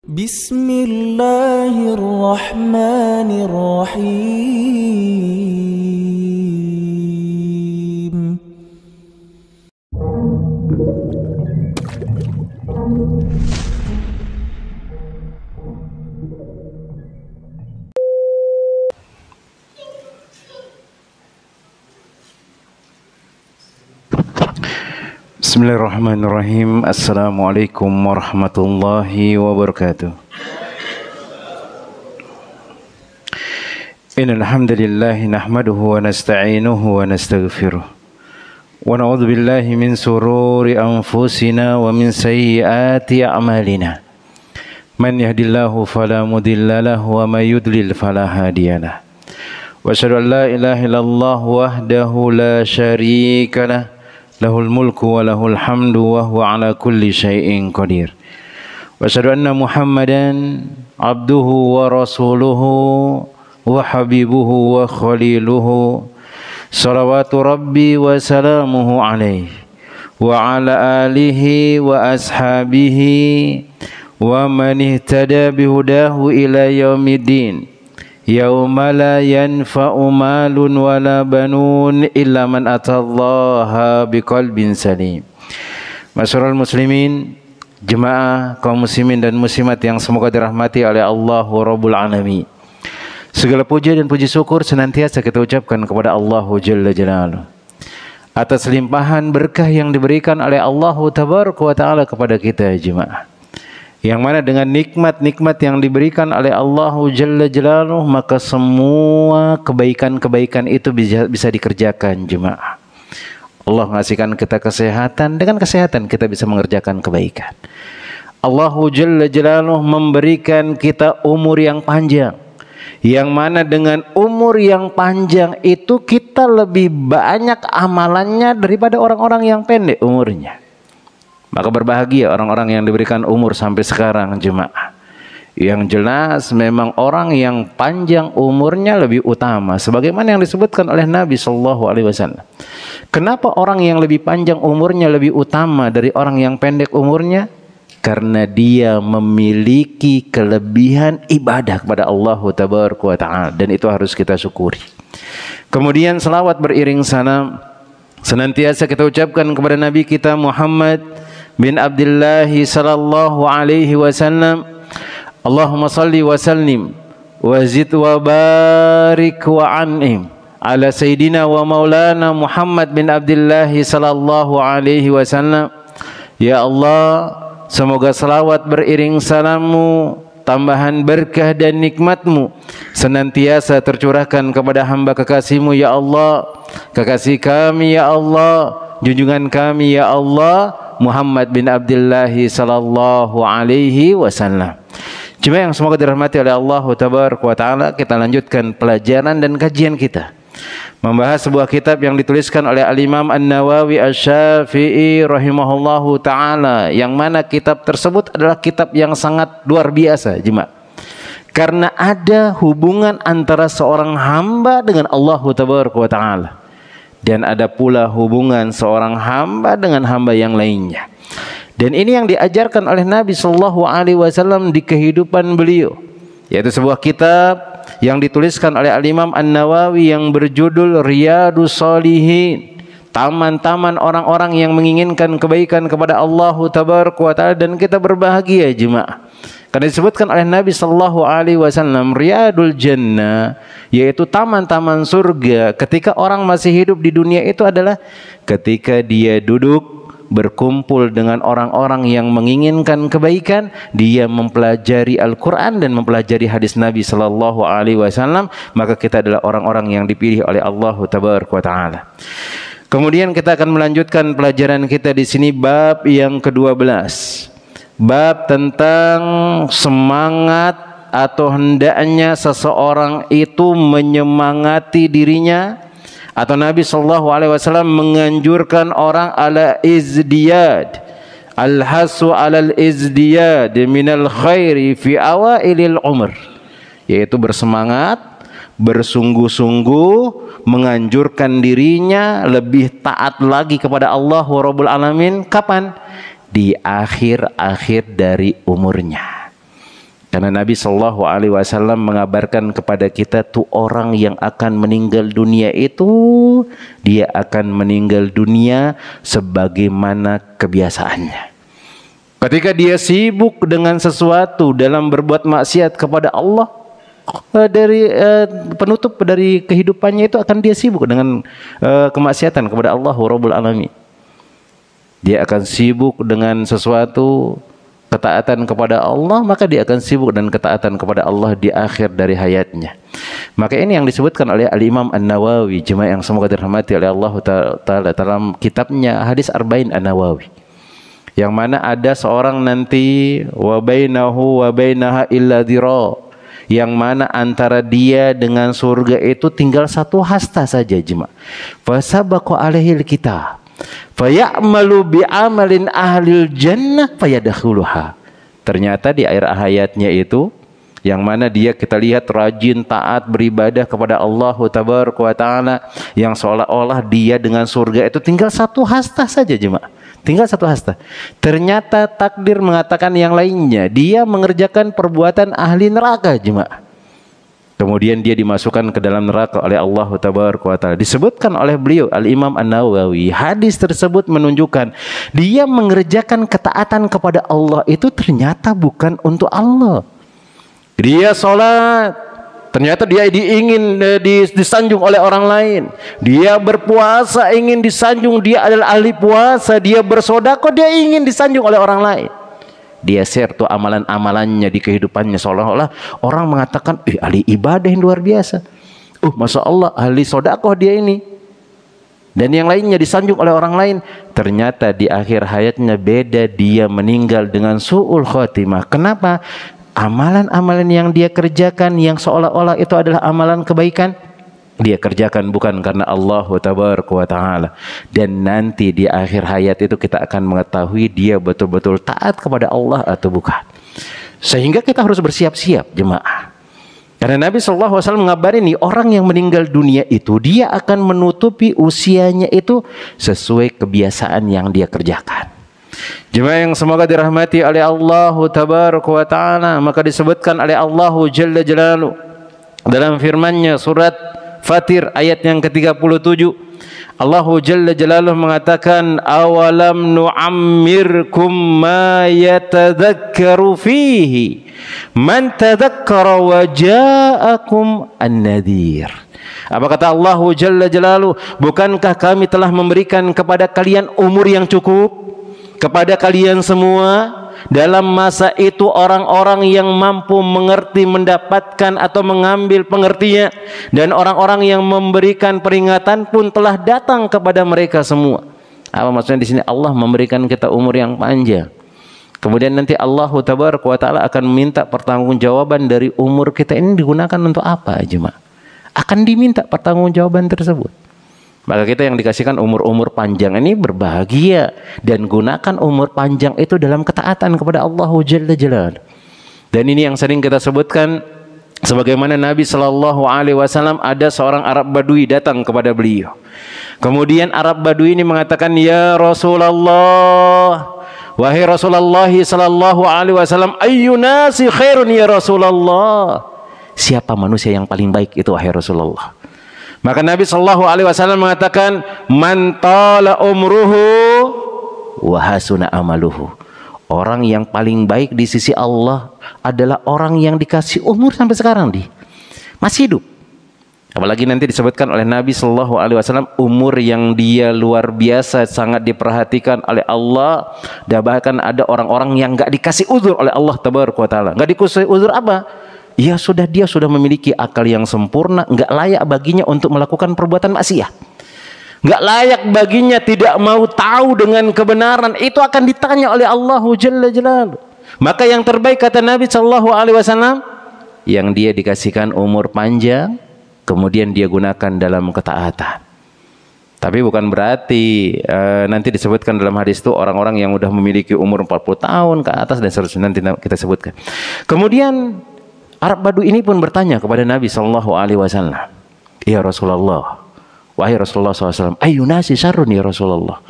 Bismillahirrahmanirrahim. Bismillahirrahmanirrahim. Assalamualaikum warahmatullahi wabarakatuh. Innal hamdalillah nahmaduhu wa nasta'inuhu wa nastaghfiruh. Wa na'udzu billahi min sururi anfusina wa min sayyiati a'malina. Man yahdihillahu fala mudilla lahu wa may yudlil fala hadiyalah. Wa asyhadu an la ilaha illallah wahdahu la syarika lah. Lahul mulku wa lahul hamdu wa huwa ala kulli syai'in qadir. Wa asyhadu anna Muhammadan abduhu wa rasuluhu wa habibuhu wa khaliluhu. Salawatu rabbi wa salamuhu alaihi wa ala alihi wa ashabihi wa man ihtada bihudahu ila yaumiddin. Yauma la yanfa'u malun wala banun illa man atallaha biqalbin salim. Masyarul muslimin, jemaah kaum muslimin dan muslimat yang semoga dirahmati oleh Allah Rabbul Alamin. Segala puja dan puji syukur senantiasa kita ucapkan kepada Allah Jalla Jalaluhu atas limpahan berkah yang diberikan oleh Allah Tabaraka wa Ta'ala kepada kita jemaah. Yang mana dengan nikmat-nikmat yang diberikan oleh Allah Jalla Jalaluhu, maka semua kebaikan-kebaikan itu bisa dikerjakan jemaah. Allah mengasihkan kita kesehatan, dengan kesehatan kita bisa mengerjakan kebaikan. Allah Jalla Jalaluhu memberikan kita umur yang panjang, yang mana dengan umur yang panjang itu kita lebih banyak amalannya daripada orang-orang yang pendek umurnya. Maka berbahagia orang-orang yang diberikan umur sampai sekarang jemaah. Yang jelas memang orang yang panjang umurnya lebih utama, sebagaimana yang disebutkan oleh Nabi SAW. Kenapa orang yang lebih panjang umurnya lebih utama dari orang yang pendek umurnya? Karena dia memiliki kelebihan ibadah kepada Allah Tabaraka wa Ta'ala, dan itu harus kita syukuri. Kemudian selawat beriring salam senantiasa kita ucapkan kepada Nabi kita Muhammad bin Abdullah sallallahu alaihi wasallam. Allahumma salli wa sallim wa zid wa barik wa an'im ala sayyidina wa maulana Muhammad bin Abdullah sallallahu alaihi wasallam. Ya Allah, semoga salawat beriring salammu, tambahan berkah dan nikmatmu senantiasa tercurahkan kepada hamba kekasihmu ya Allah, kekasih kami ya Allah, junjungan kami ya Allah, Muhammad bin Abdullah sallallahu alaihi wasallam. Jemaah yang semoga dirahmati oleh Allah Tabaraka wa Ta'ala, kita lanjutkan pelajaran dan kajian kita membahas sebuah kitab yang dituliskan oleh Al-Imam An-Nawawi Asy-Syafi'i rahimahullahu ta'ala, yang mana kitab tersebut adalah kitab yang sangat luar biasa jemaah, karena ada hubungan antara seorang hamba dengan Allah Tabaraka wa Ta'ala, dan ada pula hubungan seorang hamba dengan hamba yang lainnya. Dan ini yang diajarkan oleh Nabi Sallallahu Alaihi Wasallam di kehidupan beliau, yaitu sebuah kitab yang dituliskan oleh Al-Imam An-Nawawi yang berjudul Riyadus Shalihin, taman-taman orang-orang yang menginginkan kebaikan kepada Allah Tabaraka wa Ta'ala. Dan kita berbahagia jemaah, karena disebutkan oleh Nabi Sallallahu Alaihi Wasallam Riyadul Jannah, yaitu taman-taman surga ketika orang masih hidup di dunia itu adalah ketika dia duduk berkumpul dengan orang-orang yang menginginkan kebaikan, dia mempelajari Al-Quran dan mempelajari hadis Nabi Sallallahu Alaihi Wasallam, maka kita adalah orang-orang yang dipilih oleh Allah Tabaraka wa Ta'ala. Kemudian kita akan melanjutkan pelajaran kita di sini, bab yang ke-12, bab tentang semangat atau hendaknya seseorang itu menyemangati dirinya, atau Nabi Sallallahu Alaihi Wasallam menganjurkan orang ala izdiyad, al-hasu alal izdiyad minal khairi fi awailil umr, yaitu bersemangat, bersungguh-sungguh menganjurkan dirinya lebih taat lagi kepada Allah Rabbul Alamin. Kapan? Di akhir-akhir dari umurnya. Karena Nabi Shallallahu Alaihi Wasallam mengabarkan kepada kita tuh orang yang akan meninggal dunia itu dia akan meninggal dunia sebagaimana kebiasaannya. Ketika dia sibuk dengan sesuatu dalam berbuat maksiat kepada Allah, dari penutup dari kehidupannya itu akan dia sibuk dengan kemaksiatan kepada Allah Rabbul Alamin. Dia akan sibuk dengan sesuatu ketaatan kepada Allah, maka dia akan sibuk dan ketaatan kepada Allah di akhir dari hayatnya. Maka ini yang disebutkan oleh Al-Imam An-Nawawi, jemaah yang semoga dirahmati oleh Allah Ta'ala, dalam kitabnya Hadis Arba'in An-Nawawi, yang mana ada seorang nanti wa bainahu wa bainaha illa dhira, yang mana antara dia dengan surga itu tinggal satu hasta saja, jemaah. Fasabaqa alaihil kitab fayamalu bi'amalin ahlil jannah fayadkhuluha. Ternyata di akhir hayatnya itu, yang mana dia kita lihat rajin taat beribadah kepada Allah Tabaraka wa Ta'ala, yang seolah-olah dia dengan surga itu tinggal satu hasta saja, jemaah. Tinggal satu hasta. Ternyata takdir mengatakan yang lainnya, dia mengerjakan perbuatan ahli neraka, jemaah. Kemudian dia dimasukkan ke dalam neraka oleh Allah Tabaraka wa Ta'ala. Disebutkan oleh beliau Al-Imam An-Nawawi, hadis tersebut menunjukkan dia mengerjakan ketaatan kepada Allah itu ternyata bukan untuk Allah. Dia sholat, ternyata dia ingin disanjung oleh orang lain. Dia berpuasa ingin disanjung, dia adalah ahli puasa. Dia bersedekah, dia ingin disanjung oleh orang lain. Dia share tuh amalan-amalannya di kehidupannya, seolah-olah orang mengatakan, ahli ibadah yang luar biasa. Masya Allah, ahli sedekah dia ini. Dan yang lainnya disanjung oleh orang lain. Ternyata di akhir hayatnya beda, dia meninggal dengan su'ul khotimah. Kenapa? Amalan-amalan yang dia kerjakan yang seolah-olah itu adalah amalan kebaikan, dia kerjakan bukan karena Allah Tabaraka wa Ta'ala. Dan nanti di akhir hayat itu kita akan mengetahui dia betul-betul taat kepada Allah atau bukan. Sehingga kita harus bersiap-siap, jemaah. Karena Nabi SAW mengabari nih, orang yang meninggal dunia itu dia akan menutupi usianya itu sesuai kebiasaan yang dia kerjakan. Jemaah yang semoga dirahmati oleh Allah Tabaraka wa Ta'ala, maka disebutkan oleh Allah Jalla Jalaluhu dalam firman-Nya surat Fatir ayat yang ke-37, Allah Jalla Jalaluhu mengatakan, awalam nu'ammirkum ma yatadhakkaru fihi man tadhakkara wa ja'akum an-nadhir. Apa kata Allah Jalla Jalaluhu, bukankah kami telah memberikan kepada kalian umur yang cukup kepada kalian semua? Dalam masa itu orang-orang yang mampu mengerti, mendapatkan atau mengambil pengertian, dan orang-orang yang memberikan peringatan pun telah datang kepada mereka semua. Apa maksudnya di sini? Allah memberikan kita umur yang panjang. Kemudian nanti Allah Tabaraka wa Ta'ala akan minta pertanggungjawaban dari umur kita ini digunakan untuk apa, jemaah? Akan diminta pertanggungjawaban tersebut. Maka kita yang dikasihkan umur-umur panjang ini berbahagia dan gunakan umur panjang itu dalam ketaatan kepada Allah Jalla Jalaluhu. Dan ini yang sering kita sebutkan, sebagaimana Nabi Shallallahu Alaihi Wasallam ada seorang Arab Badui datang kepada beliau. Kemudian Arab Badui ini mengatakan, ya Rasulullah, wahai Rasulullah Shallallahu Alaihi Wasallam, ayyunasi khairun ya Rasulullah. Siapa manusia yang paling baik itu wahai Rasulullah? Maka Nabi Shallallahu Alaihi Wasallam mengatakan, man tala umruhu wa hasuna amaluhu. Orang yang paling baik di sisi Allah adalah orang yang dikasih umur sampai sekarang masih hidup. Apalagi nanti disebutkan oleh Nabi Shallallahu Alaihi Wasallam umur yang dia luar biasa, sangat diperhatikan oleh Allah. Dan bahkan ada orang-orang yang nggak dikasih uzur oleh Allah Tabaraka wa Ta'ala. Nggak dikasih uzur apa? Ya sudah, dia sudah memiliki akal yang sempurna, nggak layak baginya untuk melakukan perbuatan maksiat. Nggak layak baginya tidak mau tahu dengan kebenaran. Itu akan ditanya oleh Allah Jalla Jalaluhu. Maka yang terbaik kata Nabi Shallallahu Alaihi Wasallam, yang dia dikasihkan umur panjang, kemudian dia gunakan dalam ketaatan. Tapi bukan berarti nanti disebutkan dalam hadis itu orang-orang yang udah memiliki umur 40 tahun ke atas dan seterusnya, nanti kita sebutkan. Kemudian Arab Badui ini pun bertanya kepada Nabi Shallallahu Alaihi Wasallam, ya Rasulullah, wahai Rasulullah SAW, ayyunasi syarrun ya Rasulullah.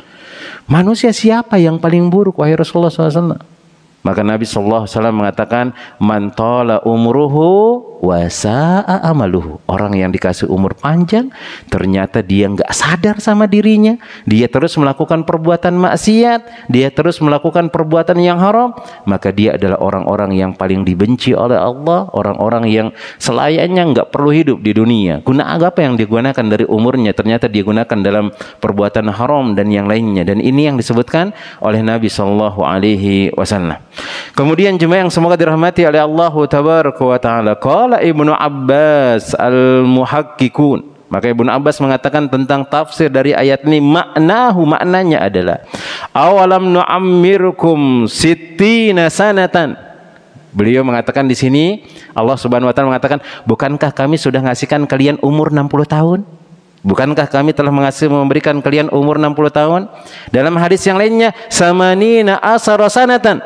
Manusia siapa yang paling buruk wahai Rasulullah SAW? Maka Nabi SAW mengatakan, man tala umruhu wa sa'a amaluhu. Orang yang dikasih umur panjang, ternyata dia nggak sadar sama dirinya, dia terus melakukan perbuatan maksiat, dia terus melakukan perbuatan yang haram, maka dia adalah orang-orang yang paling dibenci oleh Allah, orang-orang yang selayaknya nggak perlu hidup di dunia. Guna apa yang digunakan dari umurnya, ternyata dia gunakan dalam perbuatan haram dan yang lainnya. Dan ini yang disebutkan oleh Nabi SAW. Kemudian jemaah yang semoga dirahmati oleh Allah Tabaraka wa Ta'ala, qala Ibnu Abbas al-muhakkikun. Maka Ibnu Abbas mengatakan tentang tafsir dari ayat ini, maknanya adalah awalam nu'ammirkum sittina sanatan. Beliau mengatakan di sini, Allah Subhanahu wa Ta'ala mengatakan, bukankah kami sudah ngasihkan kalian umur 60 tahun? Bukankah kami telah memberikan kalian umur 60 tahun? Dalam hadis yang lainnya, samanina asara sanatan,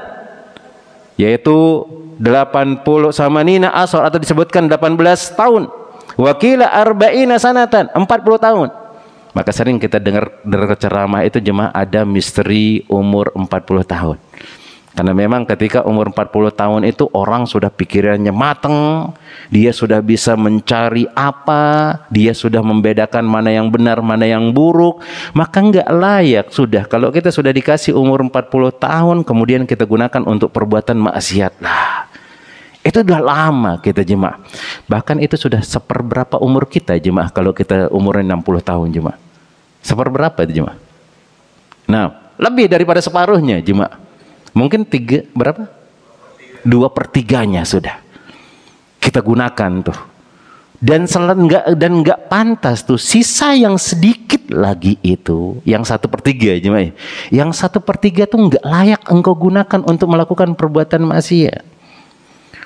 yaitu 80 samanina asar, atau disebutkan 18 tahun. Wakila arba'ina sanatan, 40 tahun. Maka sering kita dengar ceramah itu jemaah, ada misteri umur 40 tahun. Karena memang ketika umur 40 tahun itu orang sudah pikirannya mateng, dia sudah bisa mencari apa, dia sudah membedakan mana yang benar, mana yang buruk. Maka enggak layak sudah kalau kita sudah dikasih umur 40 tahun kemudian kita gunakan untuk perbuatan maksiat. Lah, itu sudah lama kita jemaah. Bahkan itu sudah seperberapa umur kita jemaah kalau kita umurnya 60 tahun jemaah. Seperberapa itu jemaah? Nah, lebih daripada separuhnya jemaah. Mungkin 2/3-nya sudah kita gunakan tuh. Dan enggak pantas tuh sisa yang sedikit lagi itu, yang 1/3 jemaah. Yang 1/3 tuh enggak layak engkau gunakan untuk melakukan perbuatan maksiat.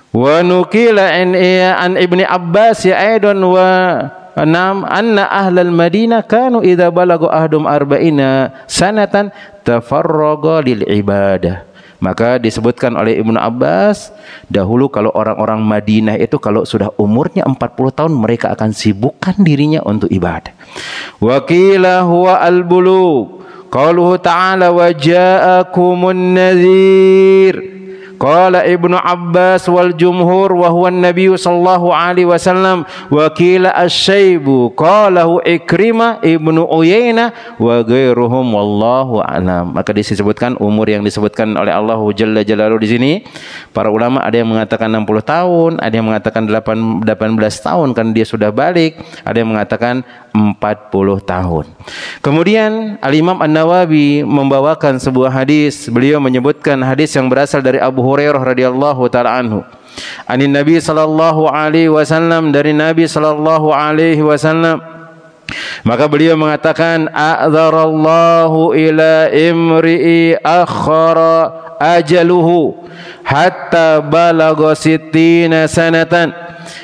Wa nukila an Ibni Abbas ya aidan wa anna ahlal Madinah kanu idza balagu ahdum arba'ina sanatan tafarraga lil ibadah. Maka disebutkan oleh Ibnu Abbas, dahulu kalau orang-orang Madinah itu kalau sudah umurnya 40 tahun mereka akan sibukkan dirinya untuk ibadah. Wa qila huwa al-bulugh. Qauluhu ta'ala wa ja'akumun nadhir. Qala Ibnu Abbas wal jumhur wa huwa an-nabiy sallallahu alaihi wasallam wa qila asy-syaibu qalahu Ikrimah Ibnu Uyainah wa ghairuhum wallahu a'lam. Maka disebutkan umur yang disebutkan oleh Allah Jalla Jalaluhu di sini, para ulama ada yang mengatakan 60 tahun, ada yang mengatakan 18 tahun kan dia sudah balik, ada yang mengatakan 40 tahun. Kemudian Al-Imam An-Nawawi membawakan sebuah hadis. Beliau menyebutkan hadis yang berasal dari Abu Hurairah radhiyallahu taala anhu. Anin Nabi sallallahu alaihi wasallam, dari Nabi sallallahu alaihi wasallam. Maka beliau mengatakan, a'dzarallahu ila imri'i akhara ajaluhu hatta balagha sittina sanatan.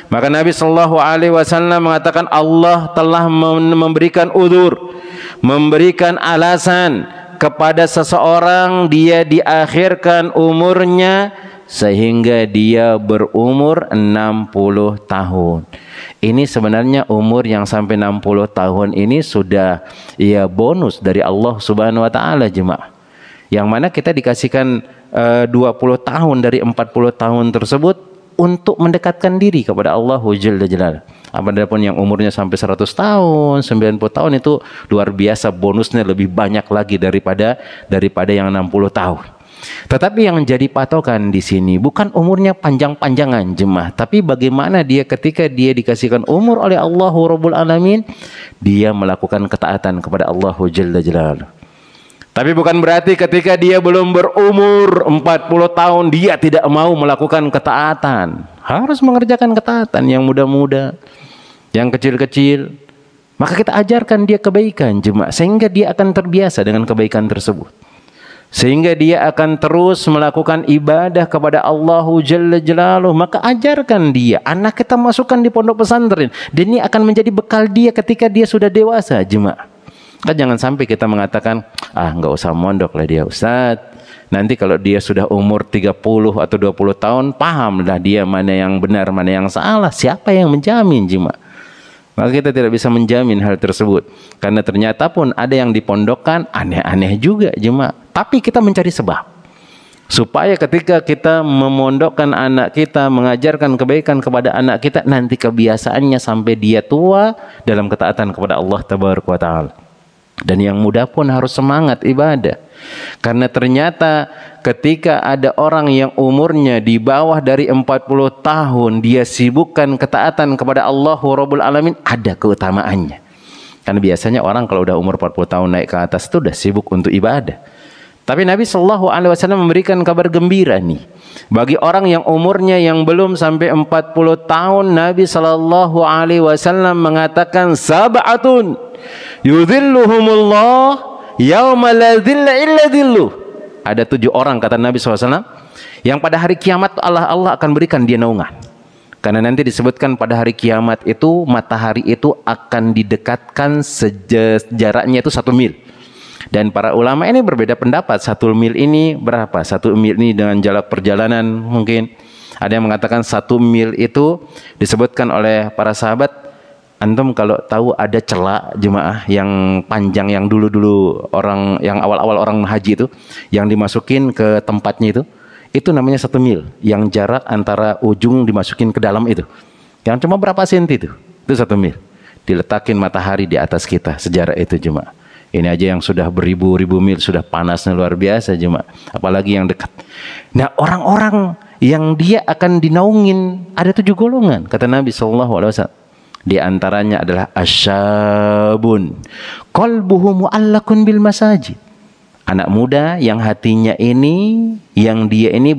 Maka Nabi sallallahu alaihi wasallam mengatakan Allah telah memberikan udzur, memberikan alasan kepada seseorang, dia diakhirkan umurnya sehingga dia berumur 60 tahun. Ini sebenarnya umur yang sampai 60 tahun ini sudah ya bonus dari Allah Subhanahu wa taala jemaah. Yang mana kita dikasihkan 20 tahun dari 40 tahun tersebut untuk mendekatkan diri kepada Allah Jalla Jalaluhu. Apapun yang umurnya sampai 100 tahun, 90 tahun itu luar biasa, bonusnya lebih banyak lagi daripada yang 60 tahun. Tetapi yang jadi patokan di sini bukan umurnya panjang-panjangan jemaah, tapi bagaimana dia ketika dia dikasihkan umur oleh Allah Rabbul Alamin, dia melakukan ketaatan kepada Allah Jalla Jalaluhu. Tapi bukan berarti ketika dia belum berumur 40 tahun dia tidak mau melakukan ketaatan. Harus mengerjakan ketaatan yang muda-muda, yang kecil-kecil. Maka kita ajarkan dia kebaikan jemaah, sehingga dia akan terbiasa dengan kebaikan tersebut. Sehingga dia akan terus melakukan ibadah kepada Allah Jalla Jalaluhu. Maka ajarkan dia, anak kita masukkan di pondok pesantren, dan ini akan menjadi bekal dia ketika dia sudah dewasa jemaah. Kan jangan sampai kita mengatakan, nggak usah mondok lah dia Ustaz. Nanti kalau dia sudah umur 30 atau 20 tahun, pahamlah dia mana yang benar, mana yang salah. Siapa yang menjamin jemaah? Maka kita tidak bisa menjamin hal tersebut. Karena ternyata pun ada yang dipondokkan aneh-aneh juga jemaah. Tapi kita mencari sebab. Supaya ketika kita memondokkan anak kita, mengajarkan kebaikan kepada anak kita, nanti kebiasaannya sampai dia tua dalam ketaatan kepada Allah Tabaraka wa Ta'ala. Dan yang muda pun harus semangat ibadah. Karena ternyata ketika ada orang yang umurnya di bawah dari 40 tahun, dia sibukkan ketaatan kepada Allah Rabbul Alamin, ada keutamaannya. Karena biasanya orang kalau udah umur 40 tahun naik ke atas itu udah sibuk untuk ibadah. Tapi Nabi Shallallahu Alaihi Wasallam memberikan kabar gembira nih bagi orang yang umurnya yang belum sampai 40 tahun. Nabi Shallallahu Alaihi Wasallam mengatakan sab'atun yudhilluhumullah yauma la dhilla illa dhilluh. Ada 7 orang kata Nabi SAW yang pada hari kiamat Allah akan berikan dia naungan. Karena nanti disebutkan pada hari kiamat itu matahari itu akan didekatkan jaraknya itu 1 mil. Dan para ulama ini berbeda pendapat, 1 mil ini berapa? 1 mil ini dengan jarak perjalanan mungkin. Ada yang mengatakan 1 mil itu disebutkan oleh para sahabat. Antum kalau tahu ada celak jemaah yang panjang yang dulu-dulu orang yang awal-awal orang haji itu yang dimasukin ke tempatnya itu namanya 1 mil. Yang jarak antara ujung dimasukin ke dalam itu. Yang cuma berapa senti itu 1 mil. Diletakin matahari di atas kita, sejarah itu jemaah. Ini aja yang sudah beribu-ribu mil sudah panasnya luar biasa jemaah. Apalagi yang dekat. Nah orang-orang yang dia akan dinaungin ada 7 golongan kata Nabi SAW. Di antaranya adalah asyabun qalbuhu mu'allakun bil masajid. Anak muda yang hatinya ini, yang dia ini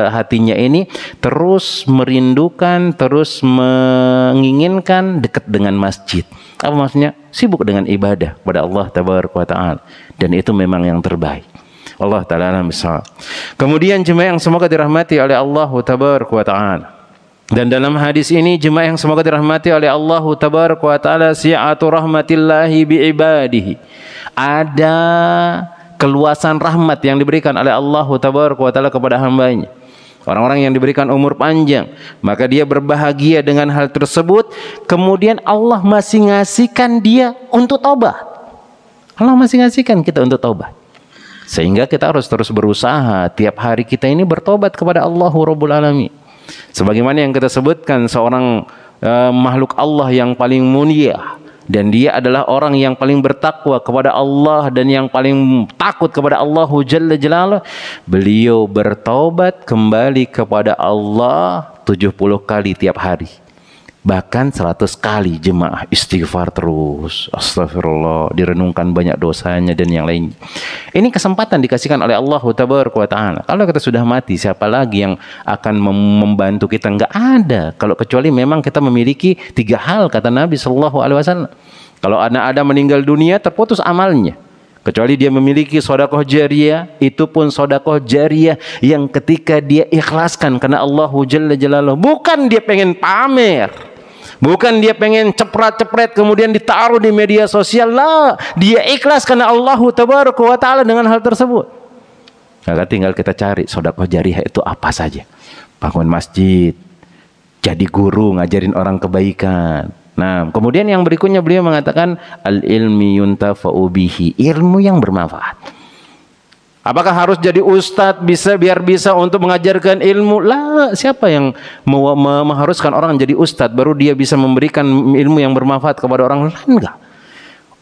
hatinya ini terus merindukan, terus menginginkan dekat dengan masjid. Apa maksudnya? Sibuk dengan ibadah kepada Allah Tabaraka wa Ta'ala. Dan itu memang yang terbaik. Allah Ta'ala alam bisawab. Kemudian jemaah yang semoga dirahmati oleh Allah Tabaraka wa Ta'ala. Dan dalam hadis ini jemaah yang semoga dirahmati oleh Allah Tabaraka wa Ta'ala, si'atu rahmatillahi bi'ibadihi. Ada keluasan rahmat yang diberikan oleh Allah Tabaraka wa Ta'ala kepada hambanya. Orang-orang yang diberikan umur panjang, maka dia berbahagia dengan hal tersebut. Kemudian Allah masih ngasihkan dia untuk taubat. Allah masih ngasihkan kita untuk taubat. Sehingga kita harus terus berusaha tiap hari kita ini bertobat kepada Allah Rabbul Alamin. Sebagaimana yang kita sebutkan, seorang makhluk Allah yang paling mulia, dan dia adalah orang yang paling bertakwa kepada Allah dan yang paling takut kepada Allah Jalla Jalaluh. Beliau bertaubat kembali kepada Allah 70 kali tiap hari. Bahkan 100 kali jemaah istighfar terus. Astagfirullah, direnungkan banyak dosanya dan yang lain. Ini kesempatan dikasihkan oleh Allah Tabaraka wa Ta'ala. Kalau kita sudah mati, siapa lagi yang akan membantu kita? Enggak ada. Kalau kecuali memang kita memiliki 3 hal kata Nabi Sallallahu Alaihi Wasallam. Kalau anak Adam meninggal dunia, terputus amalnya. Kecuali dia memiliki sedekah jariyah, itu pun sedekah jariyah yang ketika dia ikhlaskan karena Allah Jalla Jalaluh. Bukan dia pengen pamer. Bukan dia pengen cepret-cepret kemudian ditaruh di media sosial lah. Dia ikhlas karena Allah Tabaraka wa Ta'ala dengan hal tersebut. Maka tinggal kita cari sedekah jariyah itu apa saja. Bangun masjid, jadi guru, ngajarin orang kebaikan. Nah, kemudian yang berikutnya beliau mengatakan al-ilmi yuntafa'u bihi, ilmu yang bermanfaat. Apakah harus jadi ustadz biar bisa untuk mengajarkan ilmu? Lah, siapa yang mengharuskan orang jadi ustadz baru dia bisa memberikan ilmu yang bermanfaat kepada orang lain? Enggak.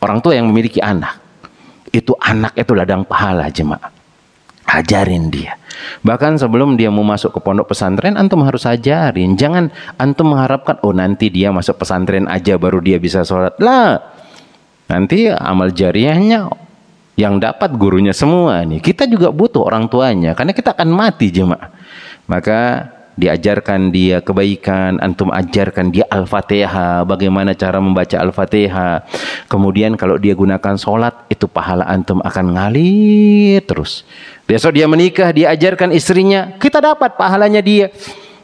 Orang tua yang memiliki anak, itu anak itu ladang pahala jemaah. Ajarin dia. Bahkan sebelum dia mau masuk ke pondok pesantren, antum harus ajarin. Jangan antum mengharapkan, oh nanti dia masuk pesantren aja baru dia bisa sholat. Lah, nanti amal jariyahnya yang dapat gurunya semua nih. Kita juga butuh orang tuanya karena kita akan mati jemaah. Maka diajarkan dia kebaikan, antum ajarkan dia Al-Fatihah, bagaimana cara membaca Al-Fatihah. Kemudian kalau dia gunakan sholat, itu pahala antum akan ngalir terus. Besok dia menikah, dia ajarkan istrinya, kita dapat pahalanya dia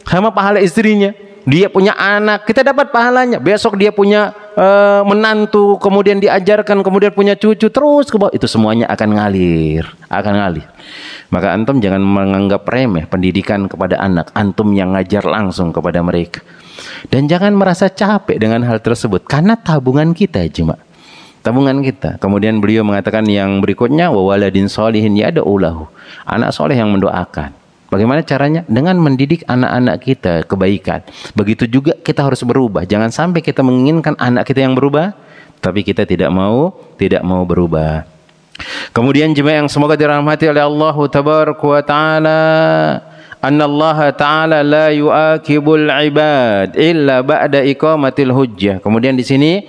sama pahala istrinya. Dia punya anak, kita dapat pahalanya. Besok dia punya menantu, kemudian diajarkan, kemudian punya cucu, terus ke bawah. Itu semuanya akan ngalir, akan ngalir. Maka antum jangan menganggap remeh pendidikan kepada anak. Antum yang ngajar langsung kepada mereka. Dan jangan merasa capek dengan hal tersebut, karena tabungan kita jemaah. tabungan kita. Kemudian beliau mengatakan yang berikutnya, wa waladin sholihin yad'u lahu, anak soleh yang mendoakan. Bagaimana caranya? Dengan mendidik anak-anak kita kebaikan. Begitu juga kita harus berubah. Jangan sampai kita menginginkan anak kita yang berubah, tapi kita tidak mau berubah. Kemudian jemaah yang semoga dirahmati oleh Allah Tabaraka wa Ta'ala, anna Allah Ta'ala la yu'akibul ibad illa ba'da iqamatil hujjah. Kemudian di sini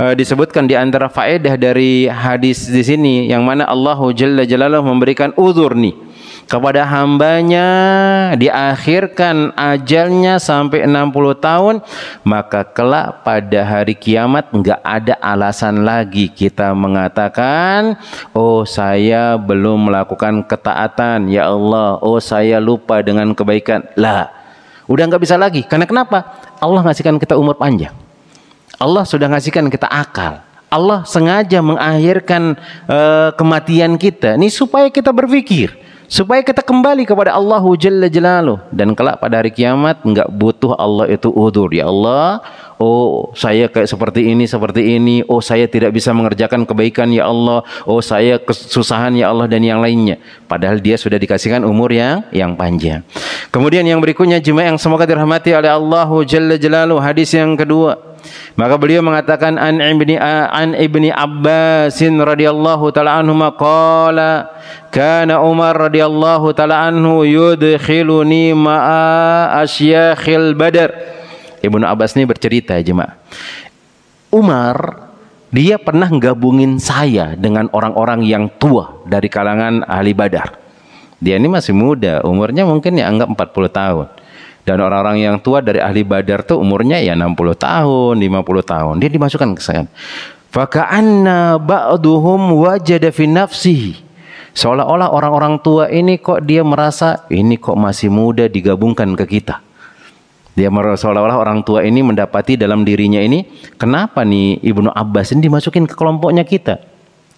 disebutkan di antara faedah dari hadis di sini yang mana Allah Jalla Jalaluhu memberikan uzur nih kepada hambanya, diakhirkan ajalnya sampai 60 tahun, maka kelak pada hari kiamat enggak ada alasan lagi kita mengatakan, oh saya belum melakukan ketaatan ya Allah, oh saya lupa dengan kebaikan. Lah, udah enggak bisa lagi. Karena kenapa? Allah ngasihkan kita umur panjang, Allah sudah ngasihkan kita akal, Allah sengaja mengakhirkan kematian kita ini supaya kita berpikir, supaya kita kembali kepada Allah Jalla Jalaluhu. Dan kelak pada hari kiamat enggak butuh Allah itu udzur. Ya Allah, oh saya kayak seperti ini, oh saya tidak bisa mengerjakan kebaikan ya Allah, oh saya kesusahan ya Allah, dan yang lainnya. Padahal dia sudah dikasihkan umur yang panjang. Kemudian yang berikutnya jemaah yang semoga dirahmati oleh Allah Jalla Jalaluhu, hadis yang kedua. Maka beliau mengatakan an ibni Abbasin radhiyallahu taala anhu qala kana Umar radhiyallahu taala anhu yudkhiluni ma'a asyakhil Badar. Ibnu Abbas ini bercerita jemaah, Umar dia pernah gabungin saya dengan orang-orang yang tua dari kalangan ahli Badar. Dia ini masih muda, umurnya mungkin ya anggap 40 tahun. Dan orang-orang yang tua dari ahli Badar tuh umurnya ya 60 tahun, 50 tahun. Dia dimasukkan ke sana. Faka'anna ba'duhum wajada fi nafsihi. Seolah-olah orang-orang tua ini kok dia merasa ini kok masih muda digabungkan ke kita. Dia merasa seolah-olah orang tua ini mendapati dalam dirinya ini, kenapa nih Ibnu Abbas ini dimasukin ke kelompoknya kita?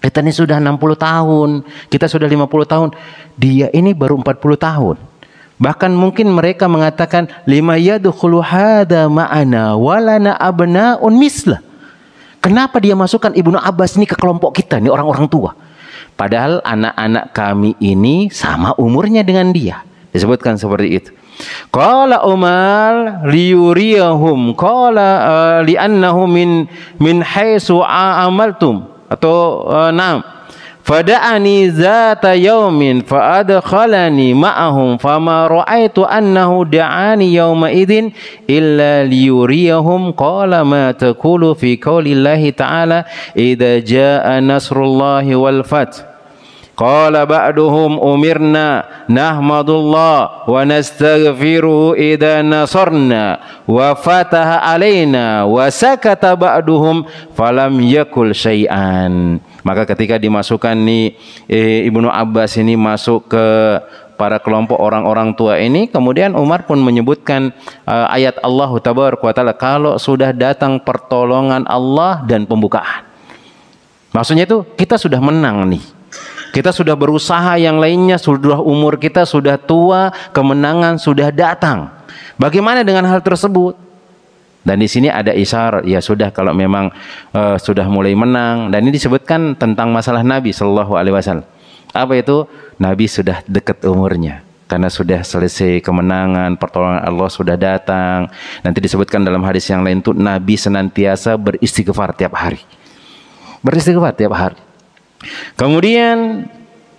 Kita ini sudah 60 tahun, kita sudah 50 tahun. Dia ini baru 40 tahun. Bahkan mungkin mereka mengatakan lima yadkhulu hada ma'ana walana abnaun mislah. Kenapa dia masukkan Ibnu Abbas ini ke kelompok kita, ini orang-orang tua? Padahal anak-anak kami ini sama umurnya dengan dia. Disebutkan seperti itu. Qala Umar liyuriyahum qala li'annahu min haitsu amaltum atau na'am. Fada'ani zata yaumin fa'adkhalani ma'ahum fama ra'aitu annahu da'ani yawma idin illa liyuriyahum qala ma taqulu fi qaulillahi ta'ala idza jaa nasrullahi wal fath. Qala ba'duhum umirna nahmadullah wa nastaghfiruhu idza nasarna wa fataha alaina wa sakata ba'duhum falam yakul syai'an. Maka ketika dimasukkan nih Ibnu Abbas ini masuk ke para kelompok orang-orang tua ini, kemudian Umar pun menyebutkan ayat Allah Tabaraka wa Ta'ala, kalau sudah datang pertolongan Allah dan pembukaan. Maksudnya itu kita sudah menang nih. Kita sudah berusaha, yang lainnya sudah umur kita sudah tua, kemenangan sudah datang. Bagaimana dengan hal tersebut? Dan di sini ada isyarat, ya sudah kalau memang sudah mulai menang. Dan ini disebutkan tentang masalah Nabi Shallallahu Alaihi Wasallam. Apa itu? Nabi sudah dekat umurnya, karena sudah selesai kemenangan, pertolongan Allah sudah datang. Nanti disebutkan dalam hadis yang lain itu Nabi senantiasa beristighfar tiap hari. Beristighfar tiap hari. Kemudian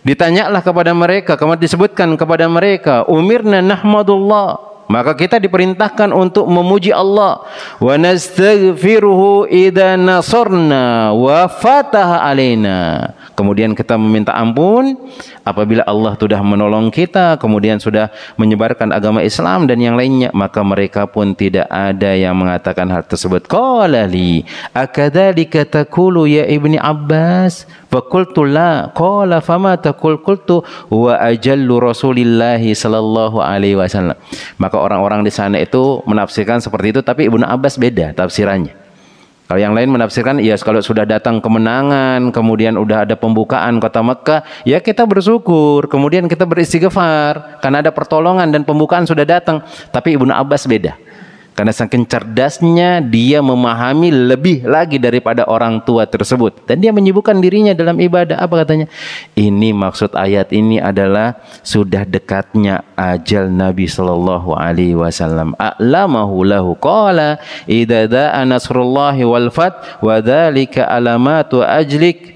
ditanyalah kepada mereka, kemudian disebutkan kepada mereka, umirna nahmadullah, maka kita diperintahkan untuk memuji Allah, wa nastaghfiruhu idza nasarna wa fataha alaina. Kemudian kita meminta ampun apabila Allah sudah menolong kita, kemudian sudah menyebarkan agama Islam dan yang lainnya. Maka mereka pun tidak ada yang mengatakan hal tersebut. Qala li akadzalika taqulu ya Ibni Abbas? Fa qultu la. Qala fama taqul? Qultu wa ajallu Rasulillahi sallallahu alaihi wasallam. Maka orang-orang di sana itu menafsirkan seperti itu, tapi Ibnu Abbas beda tafsirannya. Kalau yang lain menafsirkan, ya kalau sudah datang kemenangan, kemudian udah ada pembukaan kota Mekah, ya kita bersyukur, kemudian kita beristighfar, karena ada pertolongan dan pembukaan sudah datang. Tapi Ibnu Abbas beda. Karena saking cerdasnya dia memahami lebih lagi daripada orang tua tersebut. Dan dia menyibukkan dirinya dalam ibadah. Apa katanya? Ini maksud ayat ini adalah sudah dekatnya ajal Nabi sallallahu alaihi wasallam. A'lamahu lahu qala idza da'a nasrullahi wal fath wa dzalika alamatu ajlik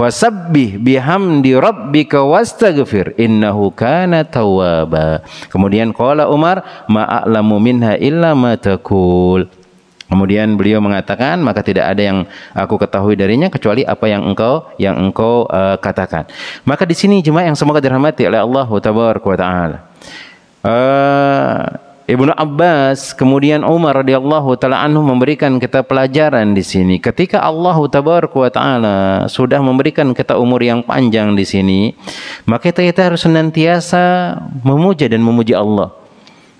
fasabbih bihamdi rabbika wastaghfir innahu kana tawwaba. Kemudian qala Umar ma a'lamu minha illa ma taqul. Kemudian beliau mengatakan, maka tidak ada yang aku ketahui darinya kecuali apa yang engkau katakan. Maka di sini jemaah yang semoga dirahmati oleh Allah tabaraka wa taala. Ibnu Abbas kemudian Umar radhiyallahu taala anhu memberikan kita pelajaran di sini. Ketika Allah tabaraka wa taala sudah memberikan kita umur yang panjang di sini, maka kita harus senantiasa memuja dan memuji Allah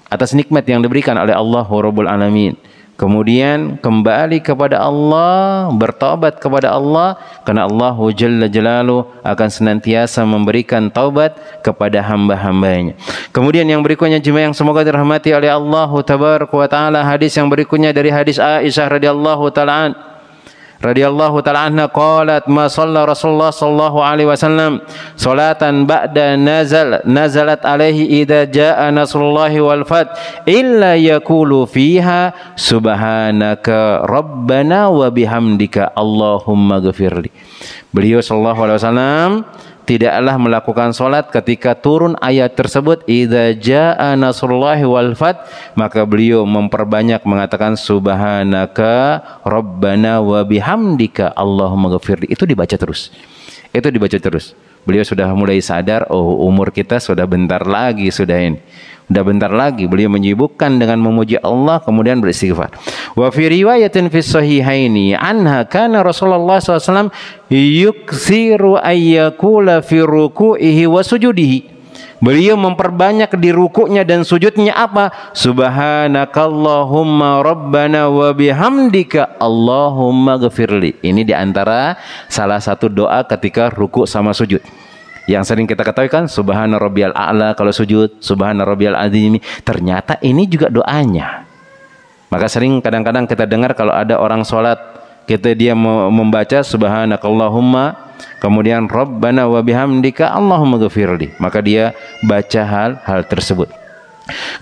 atas nikmat yang diberikan oleh Allah Rabbul Alamin. Kemudian kembali kepada Allah, bertaubat kepada Allah, karena Allah Jalla Jalaluhu akan senantiasa memberikan taubat kepada hamba-hambanya. Kemudian yang berikutnya jemaah yang semoga dirahmati oleh Allah Tabaraka wa taala, hadis yang berikutnya dari hadis Aisyah radhiyallahu taala anha qalat ma shalla Rasulullah sallallahu alaihi wasallam salatan ba'da nazalat alaihi idza jaa nasrullahi wal fath illa yaqulu fiha subhanaka rabbana wa bihamdika Allahumma ghfirli. Beliau sallallahu alaihi wasallam tidaklah melakukan salat ketika turun ayat tersebut idza jaa nasrullahi wal fath, maka beliau memperbanyak mengatakan subhanaka rabbana wa bihamdika Allahumma ghafirli. Itu dibaca terus. Beliau sudah mulai sadar, oh umur kita sudah bentar lagi Sudah bentar lagi beliau menyibukkan dengan memuji Allah, kemudian beristighfar. Wa fi riwayatin fi sahihaini anha kana Rasulullah SAW yuksiru ayyakula fi ruku'ihi wa sujudihi. Beliau memperbanyak di rukuknya dan sujudnya apa? Subhanakallahumma rabbana wa bihamdika Allahumma ghafirli. Ini diantara salah satu doa ketika rukuk sama sujud. Yang sering kita ketahui kan subhana rabbiyal a'la kalau sujud, subhana rabbiyal azim. Ternyata ini juga doanya. Maka sering kadang-kadang kita dengar kalau ada orang sholat, dia membaca subhanakallahumma, kemudian rabbana wa bihamdika Allahumma ghafirli, maka dia baca hal tersebut.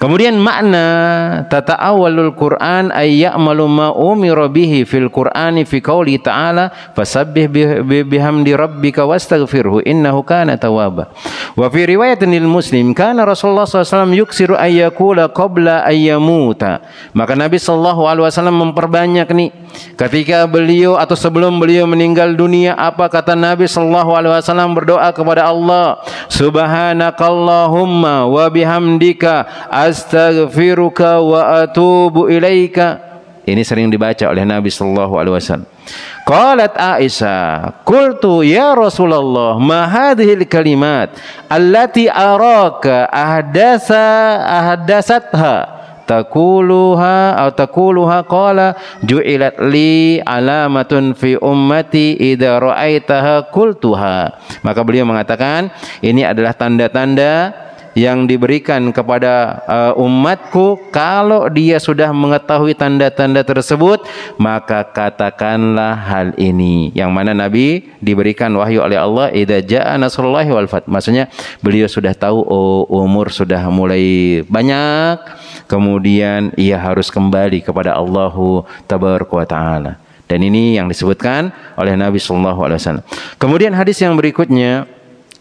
Kemudian makna tata'awwalul Qur'an ay ya'malu ma umira bihi fil Qur'ani fi qouli ta'ala fasabbih bihamdi rabbika wastaghfirhu innahu kana tawwaba. Wa fi riwayatin lil Muslim kana Rasulullah SAW yuksiru ay yaqula qabla ay yamuta. Maka Nabi sallallahu alaihi wasallam memperbanyak nih ketika beliau atau sebelum beliau meninggal dunia, apa kata Nabi sallallahu alaihi wasallam berdoa kepada Allah, subhanakallahumma wa bihamdika astaghfiruka wa atubu ilaika. Ini sering dibaca oleh Nabi sallallahu alaihi wasallam. Qalat Aisyah, qultu ya Rasulullah ma hadhil kalimat allati araka ahdasatha taquluha qala ju'ilat li alamatun fi ummati idza ra'aitaha qultuha. Maka beliau mengatakan ini adalah tanda-tanda yang diberikan kepada umatku, kalau dia sudah mengetahui tanda-tanda tersebut maka katakanlah hal ini. Yang mana Nabi diberikan wahyu oleh Allah idza jaa nasrullahi wal fath. Maksudnya beliau sudah tahu umur sudah mulai banyak, kemudian ia harus kembali kepada Allah tabaraka wa taala. Dan ini yang disebutkan oleh Nabi sallallahu alaihi wasallam. Kemudian hadis yang berikutnya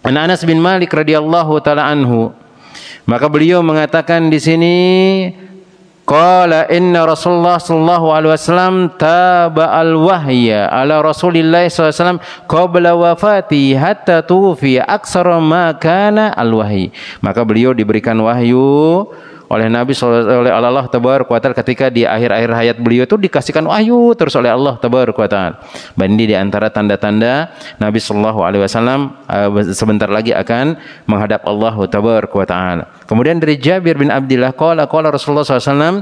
Anas bin Malik radhiyallahu taala anhu, maka beliau mengatakan di sini qala inna Rasulullah sallallahu alaihi wasallam taba'al wahya ala Rasulillah sallallahu alaihi wasallam qabla wafati hatta tufiya aksara ma kana al wahyi. Maka beliau diberikan wahyu oleh Nabi oleh Allah tabaraka wa taala ketika di akhir-akhir hayat beliau itu dikasihkan wahyu terus oleh Allah tabaraka wa taala. Ini di antara tanda-tanda Nabi sallallahu alaihi wasallam sebentar lagi akan menghadap Allah tabaraka wa taala. Kemudian dari Jabir bin Abdullah qala Rasulullah sallallahu alaihi wasallam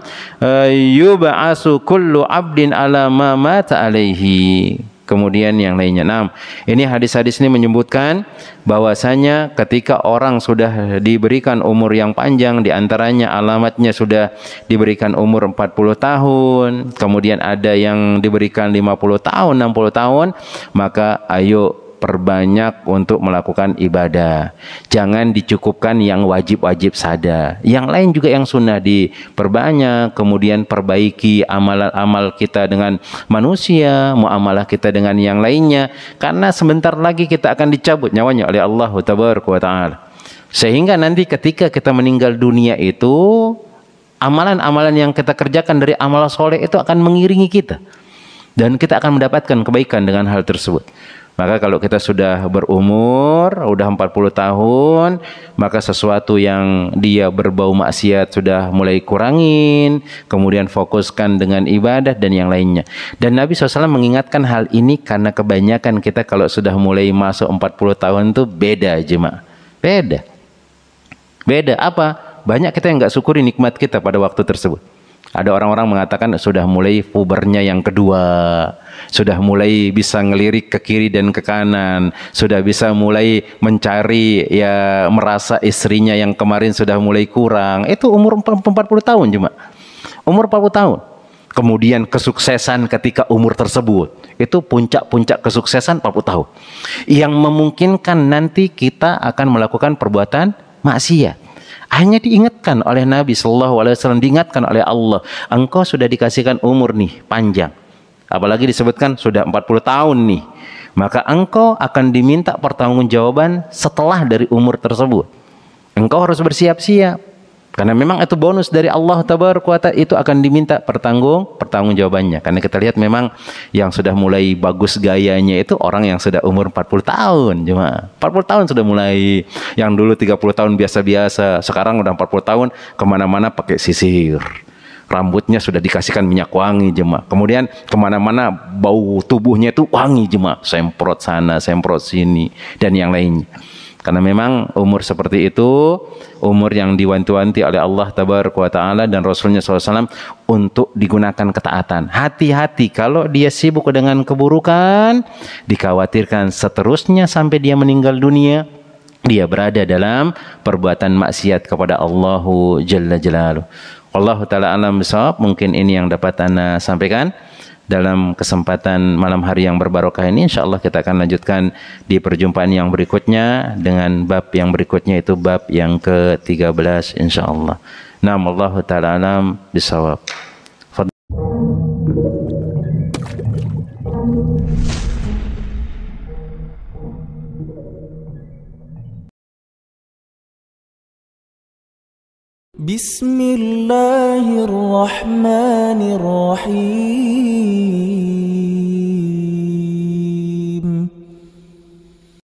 yub'asu kullu 'abdin ala ma mata alaihi. kemudian yang lainnya. Nah, ini hadis-hadis ini menyebutkan bahwasanya ketika orang sudah diberikan umur yang panjang, diantaranya alamatnya sudah diberikan umur 40 tahun, kemudian ada yang diberikan 50 tahun, 60 tahun, maka ayo perbanyak untuk melakukan ibadah. Jangan dicukupkan yang wajib-wajib saja. Yang lain juga yang sunnah diperbanyak. Kemudian perbaiki amalan-amal kita dengan manusia, muamalah kita dengan yang lainnya. Karena sebentar lagi kita akan dicabut nyawanya oleh Allah Tabaraka wa Ta'ala. Sehingga nanti ketika kita meninggal dunia itu, amalan-amalan yang kita kerjakan dari amal soleh itu akan mengiringi kita. Dan kita akan mendapatkan kebaikan dengan hal tersebut. Maka kalau kita sudah berumur, sudah 40 tahun, maka sesuatu yang dia berbau maksiat sudah mulai kurangin, kemudian fokuskan dengan ibadah dan yang lainnya. Dan Nabi SAW mengingatkan hal ini karena kebanyakan kita kalau sudah mulai masuk 40 tahun itu beda jemaah. Beda. Beda apa? Banyak kita yang nggak syukuri nikmat kita pada waktu tersebut. Ada orang-orang mengatakan sudah mulai pubernya yang kedua, sudah mulai bisa ngelirik ke kiri dan ke kanan, sudah bisa mulai mencari, ya merasa istrinya yang kemarin sudah mulai kurang. Itu umur 40 tahun cuma. Umur 40 tahun. Kemudian kesuksesan ketika umur tersebut. Itu puncak-puncak kesuksesan 40 tahun. Yang memungkinkan nanti kita akan melakukan perbuatan maksiat. Hanya diingatkan oleh Nabi SAW, diingatkan oleh Allah, engkau sudah dikasihkan umur nih panjang, apalagi disebutkan sudah 40 tahun nih, maka engkau akan diminta pertanggungjawaban setelah dari umur tersebut. Engkau harus bersiap-siap, karena memang itu bonus dari Allah Tabaraka wa Ta'ala, itu akan diminta pertanggungjawabannya. Karena kita lihat memang yang sudah mulai bagus gayanya itu orang yang sudah umur 40 tahun. Cuma 40 tahun sudah mulai, yang dulu 30 tahun biasa-biasa, sekarang udah 40 tahun kemana-mana pakai sisir. Rambutnya sudah dikasihkan minyak wangi jemaah. Kemudian kemana-mana bau tubuhnya itu wangi jemaah. Semprot sana, semprot sini, dan yang lainnya. Karena memang umur seperti itu, umur yang diwanti-wanti oleh Allah Tabaraka wa Ta'ala dan Rasulnya SAW untuk digunakan ketaatan. Hati-hati kalau dia sibuk dengan keburukan, dikhawatirkan seterusnya sampai dia meninggal dunia, dia berada dalam perbuatan maksiat kepada Allahu Jalla Jalaluh. Wallahu ta'ala alam bisawab. Mungkin ini yang dapat Anda sampaikan dalam kesempatan malam hari yang berbarokah ini. InsyaAllah kita akan lanjutkan di perjumpaan yang berikutnya dengan bab yang berikutnya, itu bab yang ke-13 insyaAllah. Naam, Allahu ta'ala alam bisawab. Bismillahirrahmanirrahim.